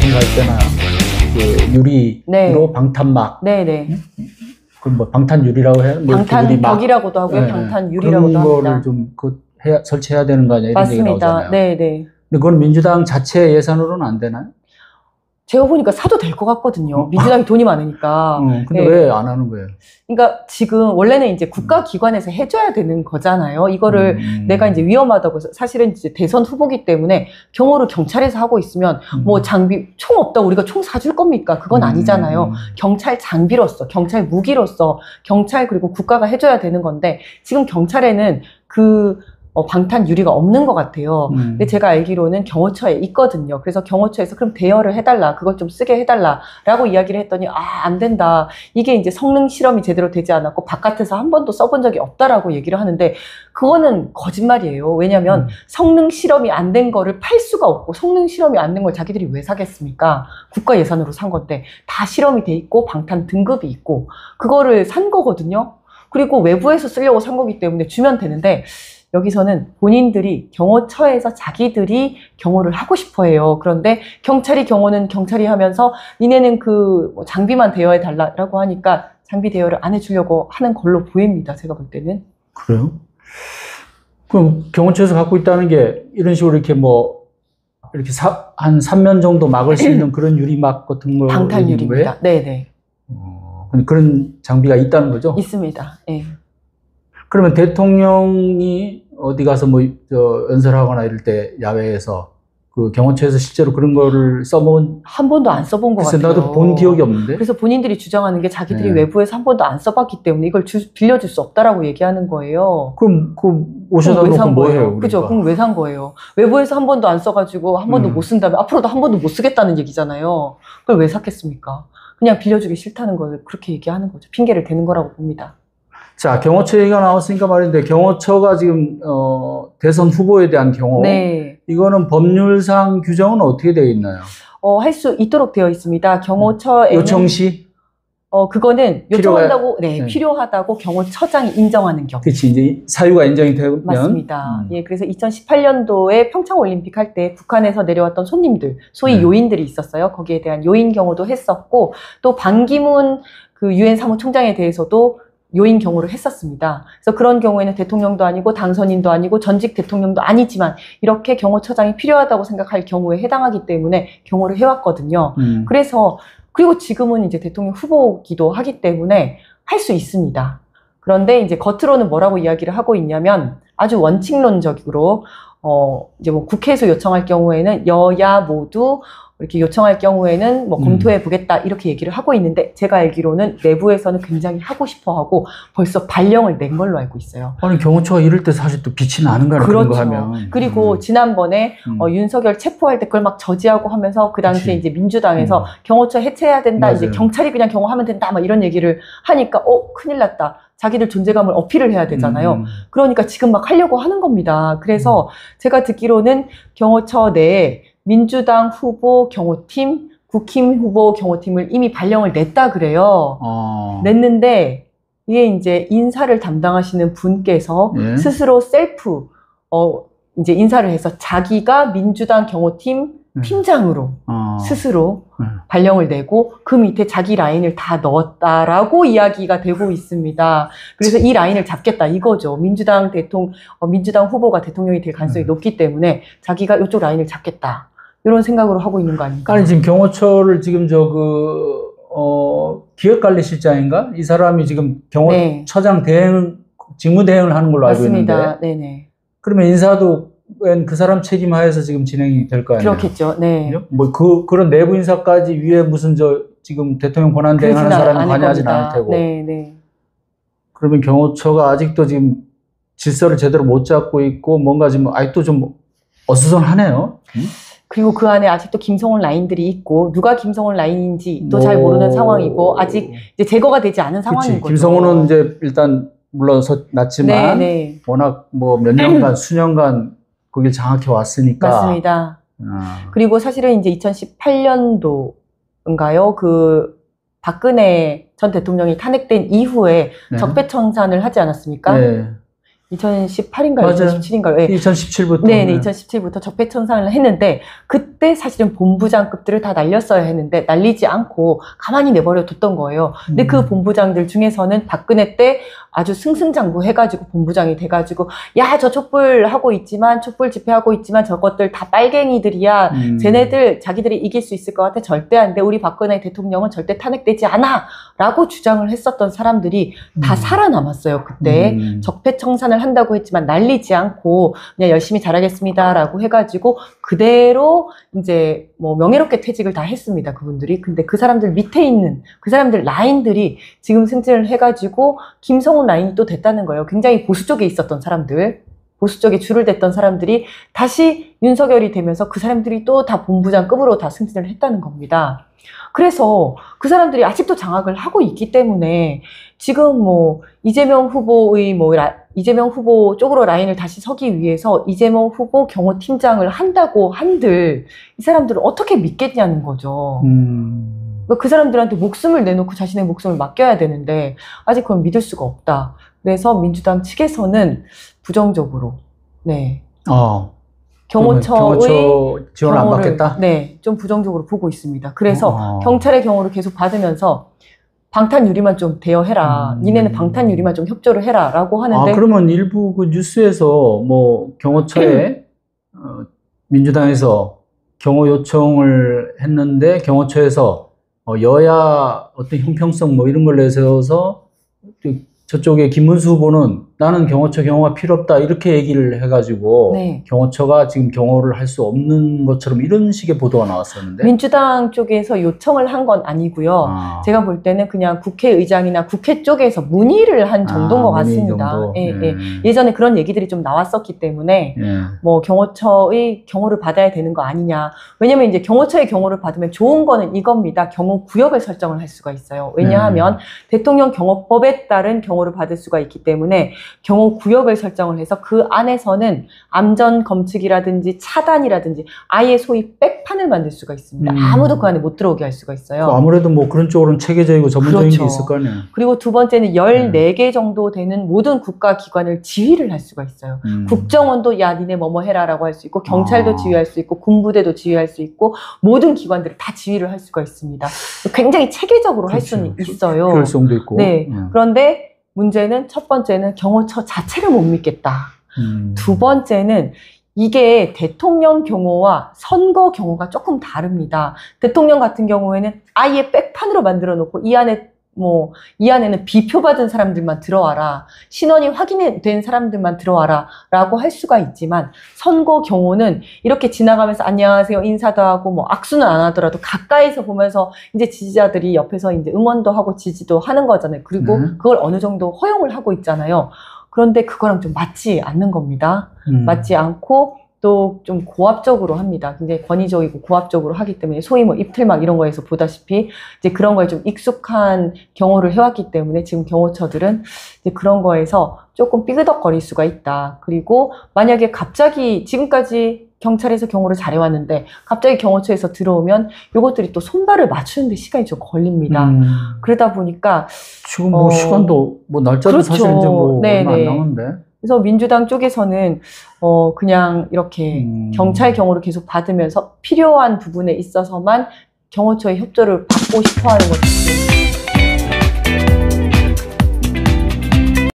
미팅 갈 때나 그 유리로 네. 방탄막, 네네. 그 뭐 방탄유리라고 해요? 뭐 방탄벽이라고도 하고요. 네, 방탄유리라고도 그런 합니다. 거를 좀 설치해야 되는 거 아니야? 이런 얘기 맞습니다. 나오잖아요. 네네. 근데 그건 민주당 자체 예산으로는 안 되나요? 제가 보니까 사도 될 것 같거든요. 민주당이 돈이 많으니까. 근데 네. 왜 안 하는 거예요? 그러니까 지금 원래는 이제 국가기관에서 해줘야 되는 거잖아요. 이거를 내가 이제 위험하다고 해서 사실은 이제 대선 후보기 때문에 경호를 경찰에서 하고 있으면 뭐 장비, 총 없다고 우리가 총 사줄 겁니까? 그건 아니잖아요. 경찰 장비로서, 경찰 무기로서, 경찰 그리고 국가가 해줘야 되는 건데 지금 경찰에는 그 방탄 유리가 없는 것 같아요. 근데 제가 알기로는 경호처에 있거든요. 그래서 경호처에서 그럼 대여를 해달라, 그걸 좀 쓰게 해달라라고 이야기를 했더니 안 된다. 이게 이제 성능 실험이 제대로 되지 않았고 바깥에서 한 번도 써본 적이 없다라고 얘기를 하는데 그거는 거짓말이에요. 왜냐하면 성능 실험이 안 된 거를 팔 수가 없고 성능 실험이 안 된 걸 자기들이 왜 사겠습니까? 국가 예산으로 산 건데 다 실험이 돼 있고 방탄 등급이 있고 그거를 산 거거든요. 그리고 외부에서 쓰려고 산 거기 때문에 주면 되는데 여기서는 본인들이 경호처에서 자기들이 경호를 하고 싶어 해요. 그런데 경찰이 경호는 경찰이 하면서 니네는 그 장비만 대여해 달라고 하니까 장비 대여를 안 해주려고 하는 걸로 보입니다. 제가 볼 때는. 그래요? 그럼 경호처에서 갖고 있다는 게 이런 식으로 이렇게 뭐 이렇게 한 3면 정도 막을 수 있는 그런 유리막 같은 거 방탄유리입니다. 네네. 그런 장비가 있다는 거죠? 있습니다. 네. 그러면 대통령이 어디 가서 뭐 연설하거나 이럴 때 야외에서 그 경호처에서 실제로 그런 거를 써본 한 번도 안 써본 것 같아요. 나도 본 기억이 없는데. 그래서 본인들이 주장하는 게 자기들이 외부에서 한 번도 안 써봤기 때문에 이걸 빌려줄 수 없다라고 얘기하는 거예요. 그럼 오셔다 놓고 뭐 해요? 그러니까. 그죠? 그럼 왜 산 거예요? 외부에서 한 번도 안 써가지고 한 번도 못 쓴다면 앞으로도 한 번도 못 쓰겠다는 얘기잖아요. 그걸 왜 샀겠습니까? 그냥 빌려주기 싫다는 걸 그렇게 얘기하는 거죠. 핑계를 대는 거라고 봅니다. 자, 경호처 얘기가 나왔으니까 말인데 경호처가 지금 대선 후보에 대한 경호, 네. 이거는 법률상 규정은 어떻게 되어 있나요? 할 수 있도록 되어 있습니다. 경호처에는 요청 시? 그거는 요청한다고, 필요하다고 경호처장이 인정하는 경우. 그렇지, 이제 사유가 인정이 되면. 맞습니다. 예, 그래서 2018년도에 평창올림픽 할 때 북한에서 내려왔던 손님들, 소위 요인들이 있었어요. 거기에 대한 요인 경호도 했었고, 또 반기문 그 유엔 사무총장에 대해서도 요인 경호를 했었습니다. 그래서 그런 경우에는 대통령도 아니고 당선인도 아니고 전직 대통령도 아니지만 이렇게 경호처장이 필요하다고 생각할 경우에 해당하기 때문에 경호를 해왔거든요. 그래서 그리고 지금은 이제 대통령 후보기도 하기 때문에 할 수 있습니다. 그런데 이제 겉으로는 뭐라고 이야기를 하고 있냐면 아주 원칙론적으로 이제 뭐 국회에서 요청할 경우에는 여야 모두 이렇게 요청할 경우에는 뭐 검토해 보겠다 이렇게 얘기를 하고 있는데 제가 알기로는 내부에서는 굉장히 하고 싶어 하고 벌써 발령을 낸 걸로 알고 있어요. 아니 경호처가 이럴 때 사실 또 빛이 나는 거야. 그렇죠. 그런 거 하면. 그리고 지난번에 윤석열 체포할 때 그걸 막 저지하고 하면서 그 당시에 이제 민주당에서 경호처 해체해야 된다. 맞아요. 이제 경찰이 그냥 경호하면 된다. 막 이런 얘기를 하니까 큰일 났다. 자기들 존재감을 어필을 해야 되잖아요. 그러니까 지금 막 하려고 하는 겁니다. 그래서 제가 듣기로는 경호처 내에 민주당 후보 경호팀, 국힘 후보 경호팀을 이미 발령을 냈다 그래요. 냈는데 이게 이제 인사를 담당하시는 분께서 스스로 셀프 이제 인사를 해서 자기가 민주당 경호팀 팀장으로 스스로 발령을 내고 그 밑에 자기 라인을 다 넣었다라고 이야기가 되고 있습니다. 그래서 이 라인을 잡겠다 이거죠. 민주당 후보가 대통령이 될 가능성이 높기 때문에 자기가 이쪽 라인을 잡겠다. 이런 생각으로 하고 있는 거 아닌가? 아니 지금 경호처를 지금 기획관리실장인가? 이 사람이 지금 경호처장 직무 대행을 하는 걸로 알고 있는데. 맞습니다. 네네. 그러면 인사도 그 사람 책임하에서 지금 진행이 될 거 아니에요? 그렇겠죠. 네. 뭐 그런 내부 인사까지 위에 무슨 지금 대통령 권한 대행하는 사람이 관여하진 않을 테고. 네. 그러면 경호처가 아직도 지금 질서를 제대로 못 잡고 있고 뭔가 지금 아직도 좀 어수선하네요. 그리고 그 안에 아직도 김성훈 라인들이 있고 누가 김성훈 라인인지 또 잘 모르는 상황이고 아직 이제 제거가 되지 않은 상황인 거죠. 김성훈은 이제 일단 물러났지만 워낙 뭐 몇 년간 수년간 거길 장악해 왔으니까. 맞습니다. 그리고 사실은 이제 2018년도인가요? 그 박근혜 전 대통령이 탄핵된 이후에 적폐청산을 하지 않았습니까? 2018인가요? 맞아요. 2017인가요? 네. 2017부터. 네네, 2017부터 적폐청산을 했는데, 그때 사실은 본부장급들을 다 날렸어야 했는데, 날리지 않고 가만히 내버려 뒀던 거예요. 근데 그 본부장들 중에서는 박근혜 때 아주 승승장구 해가지고 본부장이 돼가지고, 야, 저 촛불 하고 있지만, 촛불 집회하고 있지만 저것들 다 빨갱이들이야. 쟤네들 자기들이 이길 수 있을 것 같아. 절대 안 돼. 우리 박근혜 대통령은 절대 탄핵되지 않아. 라고 주장을 했었던 사람들이 다 살아남았어요. 그때 적폐청산을 한다고 했지만 날리지 않고 그냥 열심히 잘하겠습니다라고 해가지고 그대로 이제 뭐 명예롭게 퇴직을 다 했습니다. 그분들이. 근데 그 사람들 밑에 있는 그 사람들 라인들이 지금 승진을 해가지고 김성훈 라인이 또 됐다는 거예요. 굉장히 보수 쪽에 있었던 사람들, 보수 쪽에 줄을 댔던 사람들이 다시 윤석열이 되면서 그 사람들이 또 다 본부장급으로 다 승진을 했다는 겁니다. 그래서 그 사람들이 아직도 장악을 하고 있기 때문에 지금 뭐 이재명 후보의 이재명 후보 쪽으로 라인을 다시 서기 위해서 이재명 후보 경호팀장을 한다고 한들 이 사람들을 어떻게 믿겠냐는 거죠. 그 사람들한테 목숨을 내놓고 자신의 목숨을 맡겨야 되는데 아직 그건 믿을 수가 없다. 그래서 민주당 측에서는 부정적으로 경호처의 지원을 안 받겠다? 네, 좀 부정적으로 보고 있습니다. 그래서 경찰의 경호를 계속 받으면서 방탄 유리만 좀 대여해라. 니네는 방탄 유리만 좀 협조를 해라. 라고 하는데. 그러면 일부 그 뉴스에서 뭐 경호처에 민주당에서 경호 요청을 했는데 경호처에서 여야 어떤 형평성 뭐 이런 걸 내세워서 저쪽에 김문수 후보는 나는 경호가 필요 없다 이렇게 얘기를 해가지고 네. 경호처가 지금 경호를 할 수 없는 것처럼 이런 식의 보도가 나왔었는데 민주당 쪽에서 요청을 한 건 아니고요. 제가 볼 때는 그냥 국회의장이나 국회 쪽에서 문의를 한 정도인 것 같습니다. 정도? 예전에 그런 얘기들이 좀 나왔었기 때문에 뭐 경호처의 경호를 받아야 되는 거 아니냐. 왜냐면 이제 경호처의 경호를 받으면 좋은 거는 이겁니다. 경호 구역을 설정을 할 수가 있어요. 왜냐하면 대통령 경호법에 따른 경호를 받을 수가 있기 때문에 경호 구역을 설정을 해서 그 안에서는 암전 검측이라든지 차단이라든지 아예 소위 백판을 만들 수가 있습니다. 아무도 그 안에 못 들어오게 할 수가 있어요. 아무래도 뭐 그런 쪽으로는 체계적이고 전문적인 그렇죠. 게 있을 거 아니에요. 그리고 두 번째는 14개 정도 되는 모든 국가기관을 지휘를 할 수가 있어요. 국정원도 야 니네 뭐뭐 해라 라고 할 수 있고 경찰도 지휘할 수 있고 군부대도 지휘할 수 있고 모든 기관들을 다 지휘를 할 수가 있습니다. 굉장히 체계적으로 할 수는 있어요. 효율성도 있고. 네. 그런데 문제는 첫 번째는 경호처 자체를 못 믿겠다. 두 번째는 이게 대통령 경호와 선거 경호가 조금 다릅니다. 대통령 같은 경우에는 아예 백판으로 만들어 놓고 이 안에는 비표받은 사람들만 들어와라. 신원이 확인된 사람들만 들어와라. 라고 할 수가 있지만 선거 경호는 이렇게 지나가면서 안녕하세요 인사도 하고 뭐 악수는 안 하더라도 가까이서 보면서 이제 지지자들이 옆에서 이제 응원도 하고 지지도 하는 거잖아요. 그리고 그걸 어느 정도 허용을 하고 있잖아요. 그런데 그거랑 좀 맞지 않는 겁니다. 맞지 않고 또 좀 고압적으로 합니다. 굉장히 권위적이고 고압적으로 하기 때문에 소위 뭐 입틀막 이런 거에서 보다시피 이제 그런 거에 좀 익숙한 경호를 해왔기 때문에 지금 경호처들은 이제 그런 거에서 조금 삐그덕거릴 수가 있다. 그리고 만약에 갑자기 지금까지 경찰에서 경호를 잘해왔는데 갑자기 경호처에서 들어오면 이것들이 또 손발을 맞추는데 시간이 좀 걸립니다. 그러다 보니까 지금 뭐 시간도 뭐 날짜도 그렇죠. 사실 이제 뭐 얼마 안 남았는데. 그래서 민주당 쪽에서는 그냥 이렇게 경찰 경호를 계속 받으면서 필요한 부분에 있어서만 경호처의 협조를 받고 싶어 하는 것이